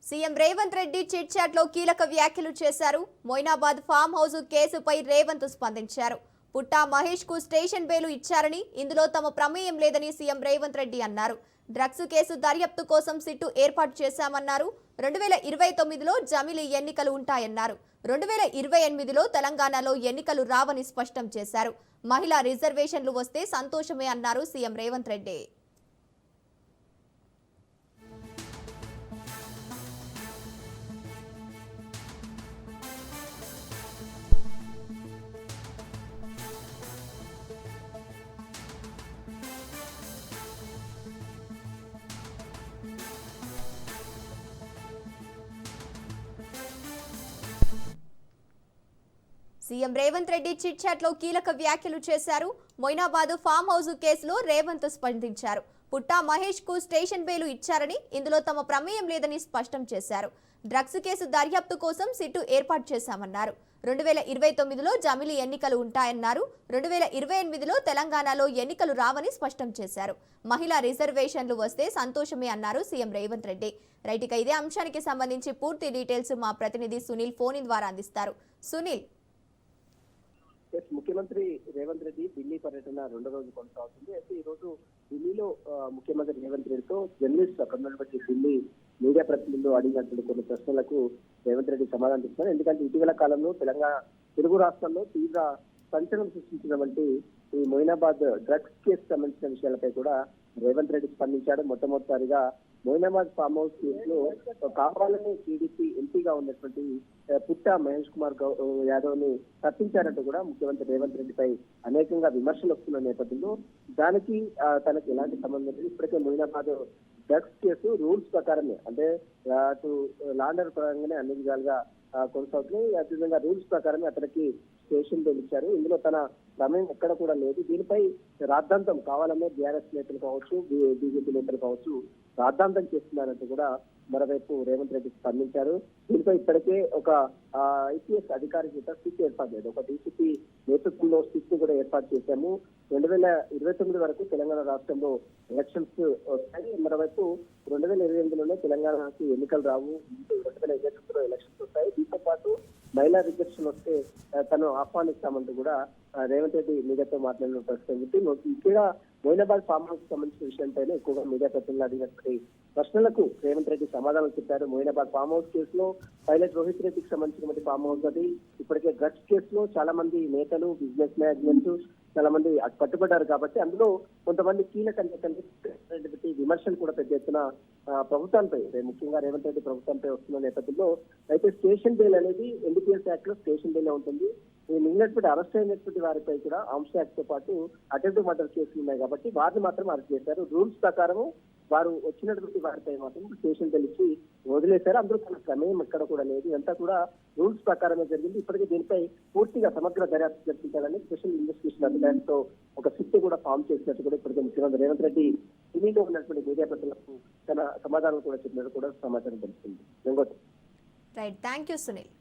CM Revanth Reddy chit chat లో కీలక వ్యాఖ్యలు చేశారు. మొయినాబాద్ ఫామ్ హౌస్ కేసుపై రేవంత్ స్పందించారు. పుట్టా మహేష్ కు స్టేషన్ బెయిల్ ఇచ్చారని, ఇందులో తమ ప్రమేయం లేదని సీఎం రేవంత్ రెడ్డి అన్నారు. డ్రగ్స్ కేసు దర్యాప్తు కోసం సిట్టు ఏర్పాటు చేశామన్నారు. 2029లో జమిలీ ఎన్నికలు ఉంటాయన్నారు. 2028లో తెలంగాణలో ఎన్నికలు రావని స్పష్టం చేశారు. మహిళా రిజర్వేషన్లు వస్తే సంతోషమే అన్నారు CM Revanth Reddy. CM Revanth Reddy chit chat లో కీలక వ్యాఖ్యలు చేశారు. మొయినాబాద్ ఫామ్ హౌస్ కేసులో రేవంత్ స్పందించారు. పుట్టా మహేష్ కు స్టేషన్ బెయిల్ ఇచ్చారని, ఇందులో తమ ప్రమేయం లేదని స్పష్టం చేశారు. డ్రగ్స్ కేసు దర్యాప్తు కోసం సిట్టు ఏర్పాటు చేశామన్నారు. 2029లో జమిలీ ఎన్నికలు ఉంటాయన్నారు. 2028లో తెలంగాణలో ఎన్నికలు రావని స్పష్టం చేశారు. మహిళా రిజర్వేషన్లు వస్తే సంతోషమే అన్నారు సీఎం రేవంత్ రెడ్డి. రైట్, ఇక ఇదే అంశానికి సంబంధించి పూర్తి డీటెయిల్స్ మా ప్రతినిధి సునీల్ ఫోన్ ఇన్ ద్వారా అందిస్తారు. సునీల్, ముఖ్యమంత్రి రేవంత్ రెడ్డి ఢిల్లీ పర్యటన రెండో రోజు కొనసాగుతుంది. అయితే ఈ రోజు ఢిల్లీలో ముఖ్యమంత్రి రేవంత్ రెడ్డితో జర్నలిస్ట్ అక్కడ ఉన్నటువంటి ఢిల్లీ మీడియా ప్రతినిధులు అడిగినటువంటి కొన్ని ప్రశ్నలకు రేవంత్ రెడ్డి సమాధానం ఇస్తున్నారు. ఎందుకంటే ఇటీవల కాలంలో తెలుగు రాష్ట్రాల్లో తీవ్ర సంచలనం సృష్టించినటువంటి ఈ మొయినాబాద్ డ్రగ్స్ కేసు సంబంధించిన విషయాలపై కూడా రేవంత్ రెడ్డి స్పందించాడు. మొట్టమొదటిసారిగా మొయినాబాద్ ఫామ్ హౌస్ కేసులో కావాలని టీడీపీ ఎంపీగా ఉన్నటువంటి పుట్టా మహేష్ కుమార్ యాదవ్ ని తప్పించారంటూ కూడా ముఖ్యమంత్రి రేవంత్ రెడ్డిపై అనేకంగా విమర్శలు వస్తున్న నేపథ్యంలో దానికి తనకు ఎలాంటి సంబంధం లేదు. ఇప్పటికే మొయినాబాద్ డ్రగ్స్ కేసు రూల్స్ ప్రకారమే, అంటే అటు లాండర్ పరంగానే అన్ని విధాలుగా కొనసాగుతున్నాయి. అదేవిధంగా రూల్స్ ప్రకారమే అతనికి స్టేషన్ బెయిల్ ఇచ్చారు. ఇందులో తన ప్రమేయం ఎక్కడ కూడా లేదు. దీనిపై రాద్ధాంతం కావాలనే బీఆర్ఎస్ నేతలు కావచ్చు, బీజేపీ నేతలు కావచ్చు రాద్ధాంతం చేస్తున్నారంటూ కూడా మరోవైపు రేవంత్ రెడ్డి స్పందించారు. దీనిపై ఇప్పటికే ఒక ఐపీఎస్ అధికారి చేత సిట్ ఏర్పాటు చేయదు, ఒక డీసీపీ నేతృత్వంలో సిట్ కూడా ఏర్పాటు చేశాము. 2029 వరకు తెలంగాణ రాష్ట్రంలో ఎలక్షన్స్ వస్తాయి. మరోవైపు 2028లోనే తెలంగాణకి ఎన్నికలు రావు, 2029లో ఎలక్షన్స్ వస్తాయి. దీంతో పాటు మహిళా రిజర్వేషన్ వస్తే తను ఆహ్వానిస్తామంటూ కూడా రేవంత్ రెడ్డి మీడియాతో మాట్లాడిన ప్రశ్న ముఖ్యంగా మొయినాబాద్ ఫామ్ హౌస్ సంబంధించిన విషయంపైన ఎక్కువగా మీడియా ప్రతినిధులు అడిగినటువంటి ప్రశ్నలకు రేవంత్ రెడ్డి సమాధానం చెప్పారు. మొయినాబాద్ ఫామ్ హౌస్ కేసులో పైలట్ రోహిత్ రెడ్డికి సంబంధించినటువంటి ఫామ్ హౌస్ అది. ఇప్పటికే డ్రగ్స్ కేసులో చాలా మంది నేతలు, బిజినెస్ మేనేజ్మెంట్ చాలా మంది పట్టుబడ్డారు కాబట్టి అందులో కొంతమంది కీలక నేతలు విమర్శలు కూడా పెద్ద ఎత్తున ప్రభుత్వంపై, ముఖ్యంగా రేవంత్ రెడ్డి ప్రభుత్వంపై వస్తున్న నేపథ్యంలో అయితే స్టేషన్ బెయిల్ అనేది ఎన్డీపీఎస్ యాక్ట్ లో స్టేషన్ బెయిల్ ఉంటుంది. మిగిలినటువంటి అరెస్ట్ అయినటువంటి వారిపై కూడా ఆర్మ్స్ యాక్ట్ తో పాటు అటెంప్ట్ మర్డర్ కేసులు ఉన్నాయి కాబట్టి వారిని మాత్రం అరెస్ట్ చేశారు. రూల్స్ ప్రకారం వారు వచ్చినటువంటి వారిపై మాత్రం స్టేషన్ బెయిల్ ఇచ్చి వదిలేశారు. అందులో తన ప్రమేయం ఎక్కడ కూడా లేదు, ఇదంతా కూడా రూల్స్ ప్రకారమే జరిగింది. ఇప్పటికే దీనిపై పూర్తిగా సమగ్ర దర్యాప్తు జరిపించాలని స్పెషల్ ఇన్వెస్టిగేషన్ అధికారితో ఒక సిట్ కూడా ఫామ్ చేసినట్టు కూడా ఇప్పటికే ముఖ్యమంత్రి రేవంత్ రెడ్డి ఢిల్లీలో ఉన్నటువంటి మీడియా ప్రతినిధులకు తన సమాధానం కూడా చెప్పినట్టు కూడా సమాచారం తెలుస్తుంది. Right, thank you Sunil.